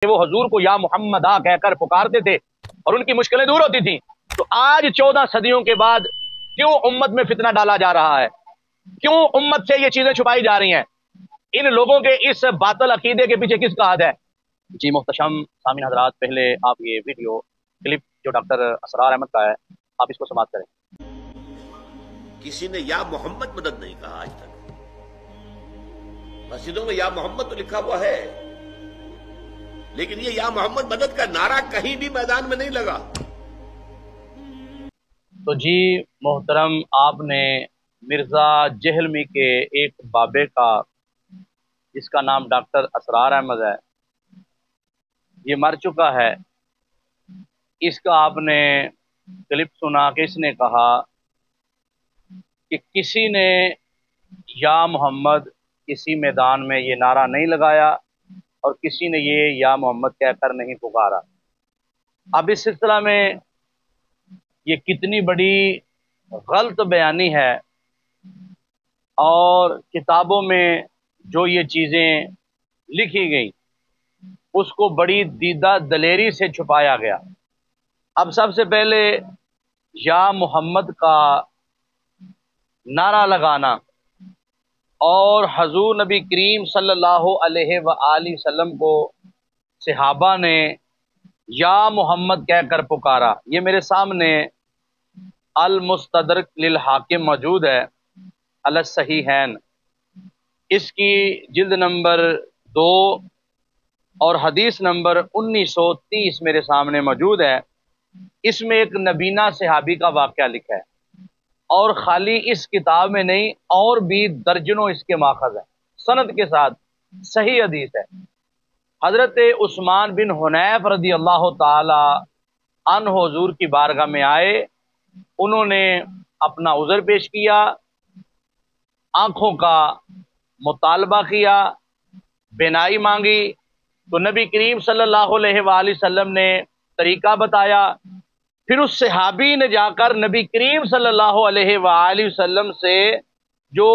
کہ وہ حضور کو یا محمد کہہ کر پکارتے تھے اور ان کی مشکلیں دور ہوتی تھیں۔ تو آج 14 صدیوں کے بعد کیوں امت میں فتنہ ڈالا جا رہا ہے؟ کیوں امت سے یہ چیزیں چھپائی جا رہی ہیں؟ ان لوگوں کے اس باطل عقیدے کے پیچھے کس کا ہاتھ ہے؟ جی محتشم سامعین حضرات، پہلے آپ یہ ویڈیو کلپ جو ڈاکٹر اسرار احمد کا ہے آپ اس کو سماعت کریں۔ کسی نے یا محمد مدد نہیں کہا آج تک۔ مسجدوں میں یا محمد تو لکھا ہوا ہے، لیکن یہ یا محمد مدد کا نعرہ کہیں بھی میدان میں نہیں لگا۔ تو جی محترم، آپ نے مرزا جہلمی کے ایک بابے کا، جس کا نام ڈاکٹر اسرار احمد ہے، یہ مر چکا ہے، اس کا آپ نے کلپ سنا کہ اس نے کہا کہ کسی نے یا محمد کسی میدان میں یہ نعرہ نہیں لگایا اور کسی نے یہ یا محمد کہہ کر نہیں پکارا۔ اب اس سلسلہ میں یہ کتنی بڑی غلط بیانی ہے، اور کتابوں میں جو یہ چیزیں لکھی گئی اس کو بڑی دیدہ دلیری سے چھپایا گیا۔ اب سب سے پہلے یا محمد کا نعرہ لگانا اور حضور نبی کریم صلی اللہ علیہ وآلہ وسلم کو صحابہ نے یا محمد کہہ کر پکارا، یہ میرے سامنے المستدرک للحاکم موجود ہے، علی الصحیحین، اس کی جلد نمبر 2 اور حدیث نمبر 1930 میرے سامنے موجود ہے۔ اس میں ایک نبینہ صحابی کا واقعہ لکھا ہے، اور خالی اس کتاب میں نہیں، اور بھی درجنوں اس کے ماخذ ہیں، سند کے ساتھ صحیح حدیث ہے۔ حضرت عثمان بن حنیف رضی اللہ تعالی عنہ حضور کی بارگاہ میں آئے، انہوں نے اپنا عذر پیش کیا، آنکھوں کا مطالبہ کیا، بینائی مانگی، تو نبی کریم صلی اللہ علیہ وآلہ وسلم نے طریقہ بتایا۔ پھر اس صحابی نے جا کر نبی کریم صلی اللہ علیہ وآلہ وسلم سے جو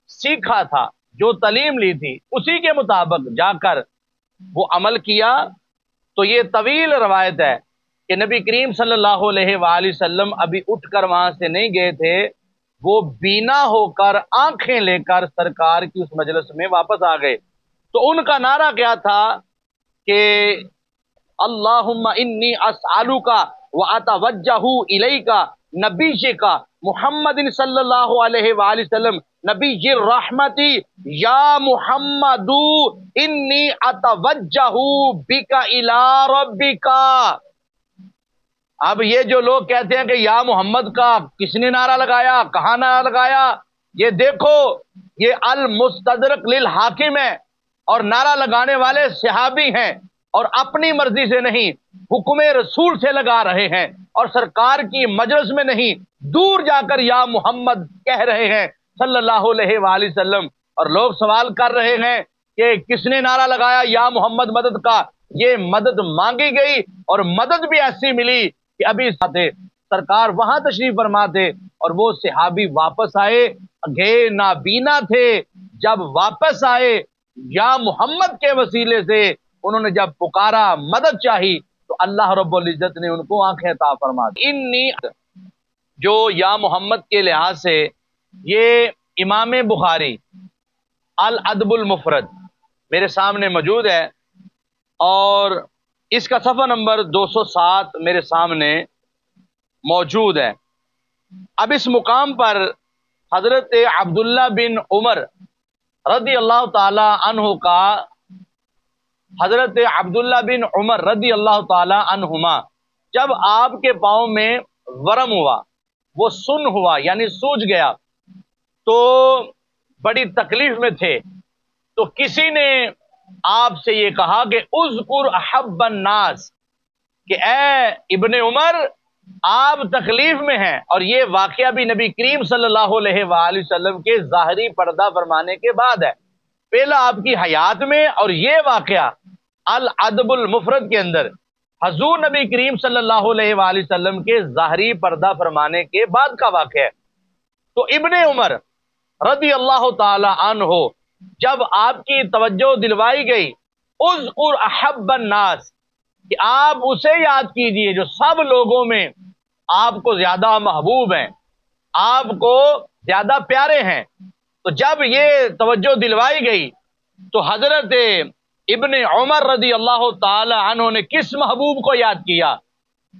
سیکھا تھا، جو تعلیم لی تھی، اسی کے مطابق جا کر وہ عمل کیا۔ تو یہ طویل روایت ہے کہ نبی کریم صلی اللہ علیہ وآلہ وسلم ابھی اٹھ کر وہاں سے نہیں گئے تھے، وہ بینا ہو کر آنکھیں لے کر سرکار کی اس مجلس میں واپس آ گئے۔ تو ان کا نعرہ کیا تھا کہ اللہم انی اسألک واتوجہ الیک نبیک محمد صلی اللہ علیہ وآلہ وسلم نبی الرحمتی یا محمد انی اتوجہ بک الی ربک۔ اب یہ جو لوگ کہتے ہیں کہ یا محمد کا کس نے نعرہ لگایا، کہاں نعرہ لگایا، یہ دیکھو یہ المستدرک للحاکم ہے، اور نعرہ لگانے والے صحابی ہیں، اور اپنی مرضی سے نہیں، حکم رسول سے لگا رہے ہیں، اور سرکار کی مجلس میں نہیں، دور جا کر یا محمد کہہ رہے ہیں صلی اللہ علیہ وآلہ وسلم۔ اور لوگ سوال کر رہے ہیں کہ کس نے نعرہ لگایا یا محمد مدد کا؟ یہ مدد مانگی گئی، اور مدد بھی ایسی ملی کہ ابھی سرکار وہاں تشریف فرما تھے، اور وہ صحابی واپس آئے، گئے نابینا تھے، جب واپس آئے یا محمد کے وسیلے سے انہوں نے جب پکارا، مدد چاہی، تو اللہ رب العزت نے ان کو آنکھیں عطا فرما دی۔ انی جو یا محمد کے لحاظ سے یہ امام بخاری الادب المفرد میرے سامنے موجود ہے، اور اس کا صفحہ نمبر 207 میرے سامنے موجود ہے۔ اب اس مقام پر حضرت عبداللہ بن عمر رضی اللہ تعالی عنہ کا، حضرت عبداللہ بن عمر رضی اللہ تعالی عنہما جب آپ کے پاؤں میں ورم ہوا، وہ سن ہوا یعنی سوج گیا، تو بڑی تکلیف میں تھے، تو کسی نے آپ سے یہ کہا کہ اذکر احب الناس، کہ اے ابن عمر آپ تکلیف میں ہیں، اور یہ واقعہ بھی نبی کریم صلی اللہ علیہ وآلہ وسلم کے ظاہری پردہ فرمانے کے بعد ہے، پہلا آپ کی حیات میں، اور یہ واقعہ الادب المفرد کے اندر حضور نبی کریم صلی اللہ علیہ وآلہ وسلم کے ظاہری پردہ فرمانے کے بعد کا واقعہ ہے۔ تو ابن عمر رضی اللہ تعالی عنہ جب آپ کی توجہ دلوائی گئی اذکر احب الناس، کہ آپ اسے یاد کیجئے جو سب لوگوں میں آپ کو زیادہ محبوب ہیں، آپ کو زیادہ پیارے ہیں۔ تو جب یہ توجہ دلوائی گئی تو حضرت ابن عمر رضی اللہ تعالی عنہ نے کس محبوب کو یاد کیا؟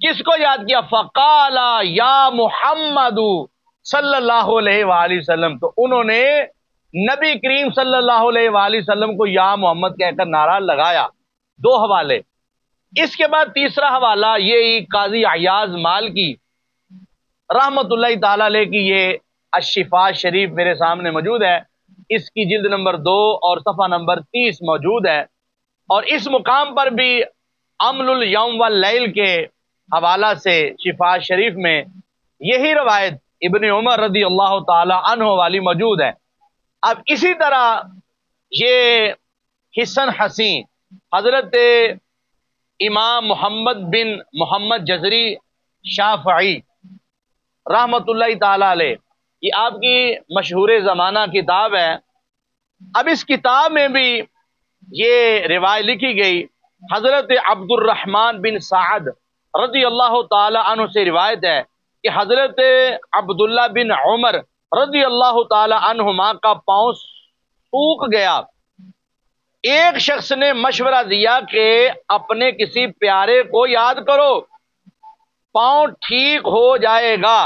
کس کو یاد کیا؟ فقال یا محمد صلی اللہ علیہ وآلہ وسلم، تو انہوں نے نبی کریم صلی اللہ علیہ وآلہ وسلم کو یا محمد کہہ کر نعرہ لگایا۔ دو حوالے۔ اس کے بعد تیسرا حوالہ یہ قاضی عیاض مالکی رحمت اللہ تعالی علیہ کی یہ الشفاء شریف میرے سامنے موجود ہے، اس کی جلد نمبر 2 اور صفحہ نمبر 30 موجود ہے، اور اس مقام پر بھی عمل الیوم واللیل کے حوالہ سے شفاء شریف میں یہی روایت ابن عمر رضی اللہ تعالی عنہ والی موجود ہے۔ اب اسی طرح یہ حسن حسین حضرت امام محمد بن محمد جزری شافعی رحمت اللہ تعالی علیہ، یہ آپ کی مشہور زمانہ کتاب ہے۔ اب اس کتاب میں بھی یہ روایت لکھی گئی، حضرت عبد الرحمن بن سعد رضی اللہ تعالی عنہ سے روایت ہے کہ حضرت عبداللہ بن عمر رضی اللہ تعالی عنہما کا پاؤں سوکھ گیا۔ ایک شخص نے مشورہ دیا کہ اپنے کسی پیارے کو یاد کرو، پاؤں ٹھیک ہو جائے گا۔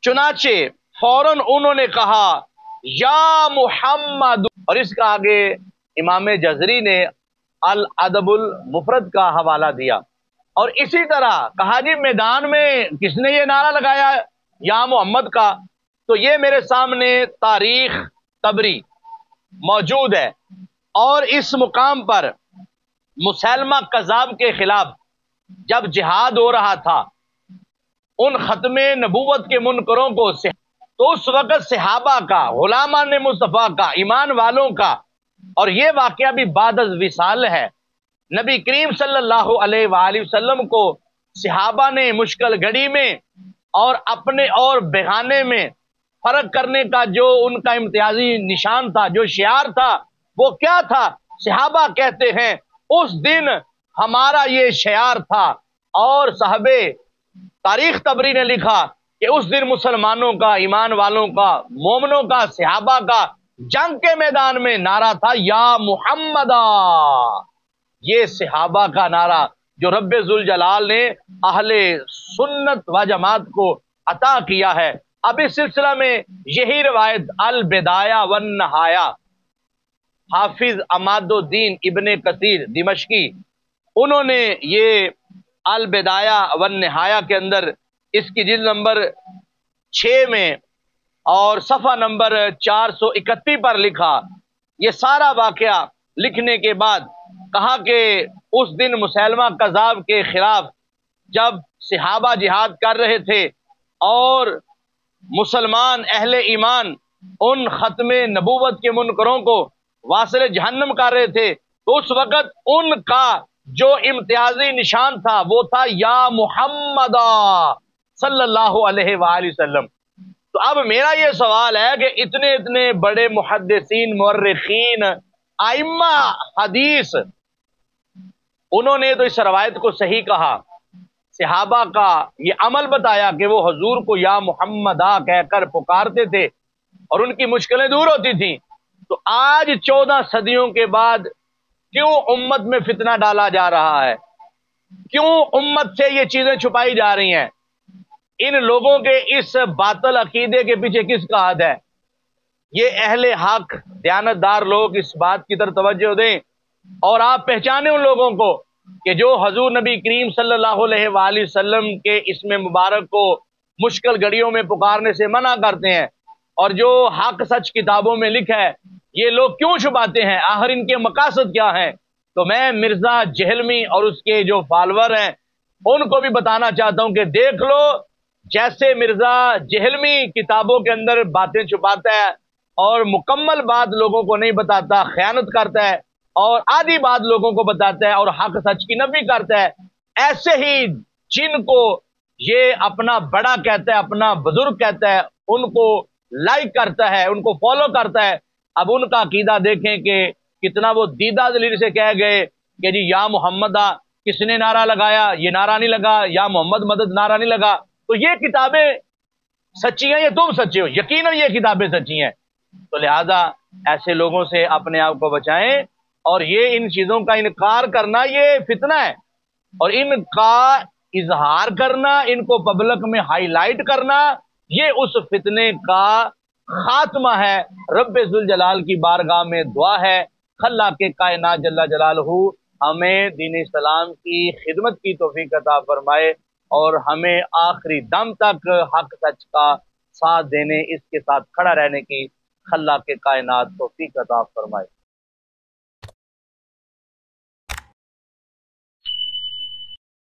چنانچہ فوراً انہوں نے کہا یا محمد، اور اس کا آگے امام جزری نے الادب المفرد کا حوالہ دیا۔ اور اسی طرح کہا جی میدان میں کس نے یہ نعرہ لگایا یا محمد کا؟ تو یہ میرے سامنے تاریخ طبری موجود ہے، اور اس مقام پر مسیلمہ کذاب کے خلاف جب جہاد ہو رہا تھا ان ختم نبوت کے منکروں کو، تو اس وقت صحابہ کا، غلامان مصطفیٰ کا، ایمان والوں کا، اور یہ واقعہ بھی بعد از وصال ہے۔ نبی کریم صلی اللہ علیہ وآلہ وسلم کو صحابہ نے مشکل گھڑی میں اور اپنے اور بیگانے میں فرق کرنے کا جو ان کا امتیازی نشان تھا، جو شعار تھا، وہ کیا تھا؟ صحابہ کہتے ہیں اس دن ہمارا یہ شعار تھا، اور صحابہ تاریخ طبری نے لکھا کہ اس دن مسلمانوں کا، ایمان والوں کا، مومنوں کا، صحابہ کا جنگ کے میدان میں نعرہ تھا یا محمدہ۔ یہ صحابہ کا نعرہ جو رب ذوالجلال نے اہل سنت و جماعت کو عطا کیا ہے۔ اب اس سلسلہ میں یہی روایت البدایہ والنہایہ، حافظ عماد الدین ابن کثیر دمشقی، انہوں نے یہ البدایہ والنہایہ کے اندر اس کی جلد نمبر 6 میں اور صفحہ نمبر 431 پر لکھا۔ یہ سارا واقعہ لکھنے کے بعد کہا کہ اس دن مسیلمہ کذاب کے خلاف جب صحابہ جہاد کر رہے تھے اور مسلمان اہل ایمان ان ختم نبوت کے منکروں کو واصل جہنم کر رہے تھے، تو اس وقت ان کا جو امتیازی نشان تھا وہ تھا یا محمد صلی اللہ علیہ وآلہ وسلم۔ تو اب میرا یہ سوال ہے کہ اتنے بڑے محدثین، مورخین، ائمہ حدیث، انہوں نے تو اس روایت کو صحیح کہا، صحابہ کا یہ عمل بتایا کہ وہ حضور کو یا محمدہ کہہ کر پکارتے تھے اور ان کی مشکلیں دور ہوتی تھیں۔ تو آج 14 صدیوں کے بعد کیوں امت میں فتنہ ڈالا جا رہا ہے؟ کیوں امت سے یہ چیزیں چھپائی جا رہی ہیں؟ ان لوگوں کے اس باطل عقیدے کے پیچھے کس کا ہاتھ ہے؟ یہ اہل حق دیانتدار لوگ اس بات کی طرف توجہ دیں، اور آپ پہچانیں ان لوگوں کو کہ جو حضور نبی کریم صلی اللہ علیہ وآلہ وسلم کے اسم مبارک کو مشکل گھڑیوں میں پکارنے سے منع کرتے ہیں، اور جو حق سچ کتابوں میں لکھا ہے یہ لوگ کیوں چھپاتے ہیں؟ آخر ان کے مقاصد کیا ہیں؟ تو میں مرزا جہلمی اور اس کے جو فالوور ہیں ان کو بھی بتانا چاہتا ہوں کہ دیکھ لو، جیسے مرزا جہلمی کتابوں کے اندر باتیں چھپاتا ہے اور مکمل بات لوگوں کو نہیں بتاتا، خیانت کرتا ہے، اور آدھی بات لوگوں کو بتاتا ہے اور حق سچ کی نفی کرتا ہے، ایسے ہی جن کو یہ اپنا بڑا کہتا ہے، اپنا بزرگ کہتا ہے، ان کو لائک کرتا ہے، ان کو فالو کرتا ہے، اب ان کا عقیدہ دیکھیں کہ کتنا وہ دیدہ دلیل سے کہہ گئے کہ جی یا محمد کس نے نعرہ لگایا، یہ نعرہ نہیں لگا، یا محمد مدد نعرہ نہیں لگا۔ تو یہ کتابیں سچی ہیں، یہ تم سچے ہو، یقیناً یہ کتابیں سچی ہیں۔ تو لہذا ایسے لوگوں سے اپنے آپ کو بچائیں، اور یہ ان چیزوں کا انکار کرنا یہ فتنہ ہے، اور ان کا اظہار کرنا، ان کو پبلک میں ہائی لائٹ کرنا، یہ اس فتنے کا خاتمہ ہے۔ رب ذوالجلال کی بارگاہ میں دعا ہے، خلاق کائنات جل جلالہ ہمیں دین اسلام کی خدمت کی توفیق عطا فرمائے، اور ہمیں آخری دم تک حق سچ کا ساتھ دینے، اس کے ساتھ کھڑا رہنے کی خلاق کائنات توفیق عطا فرمائے۔